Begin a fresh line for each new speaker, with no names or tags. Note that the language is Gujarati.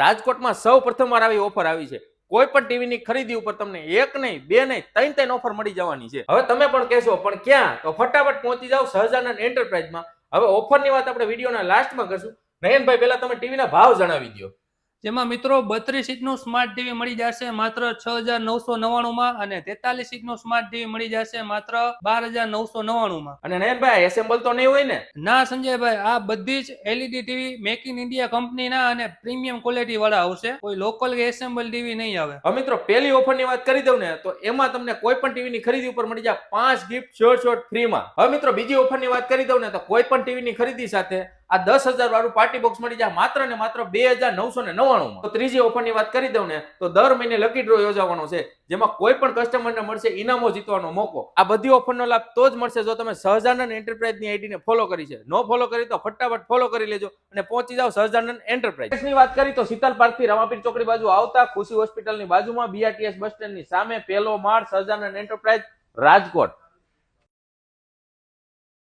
રાજકોટમાં સૌ પ્રથમવાર આવી ઓફર આવી છે. કોઈ પણ ટીવીની ખરીદી ઉપર તમને એક નહીં, બે નહીં, ત્રણ ઓફર મળી જવાની છે. હવે તમે પણ કહેશો પણ ક્યાં? તો ફટાફટ પહોંચી જાઓ સહજાનંદ એન્ટરપ્રાઇઝમાં. હવે ઓફરની વાત આપણે વિડીયોના લાસ્ટમાં કરશું. નયનભાઈ પહેલા તમે ટીવીના ભાવ જણાવી દો.
જેમાં મિત્રો 32 ઇંચનું સ્માર્ટ ટીવી મળી જશે માત્ર 6,999 માં અને 43 ઇંચનું સ્માર્ટ ટીવી મળી જશે માત્ર 12,999 માં.
અને નયનભાઈ એસેમ્બલ તો નહીં હોય ને?
ના સંજયભાઈ, આ બધી જ LED TV make in India કંપનીના અને પ્રીમિયમ ક્વોલિટી વાળા આવશે. કોઈ લોકલ કે એસેમ્બલ ટીવી નહીં આવે.
હવે મિત્રો પહેલી ઓફરની વાત કરી દઉં ને તો એમાં તમને કોઈ પણ ટીવીની ખરીદી ઉપર મળી જાય 5 ગિફ્ટ શોર્ટ ફ્રીમાં. હવે મિત્રો બીજી ઓફરની વાત કરી દઉં ને તો કોઈ પણ ટીવીની ખરીદી સાથે આ 10,000 વાળું પાર્ટી બોક્સ મળી જાય માત્ર ને માત્ર 2,999 માં. તો ત્રીજી ઓફરની વાત કરી દઉં ને તો દર મહિને લકી ડ્રો યોજવાનો છે, જેમાં કોઈ પણ કસ્ટમરને મળશે ઇનામો જીતવાનો મોકો. આ બધી ઓફરનો લાભ તો જ મળશે જો તમે સહજાનંદ એન્ટરપ્રાઇઝની આઈડીને ફોલો કરી છે. નો ફોલો કરી તો ફટાફટ ફોલો કરી લેજો અને પહોંચી જાઓ સહજાનંદ એન્ટરપ્રાઇઝની વાત કરી તો શીતલ પાર્કથી રામાપીર ચોકડી બાજુ આવતા ખુશી હોસ્પિટલની બાજુમાં BRTS બસ સ્ટેન્ડની સામે પહેલો માળ સહજાનંદ એન્ટરપ્રાઇઝ રાજકોટ.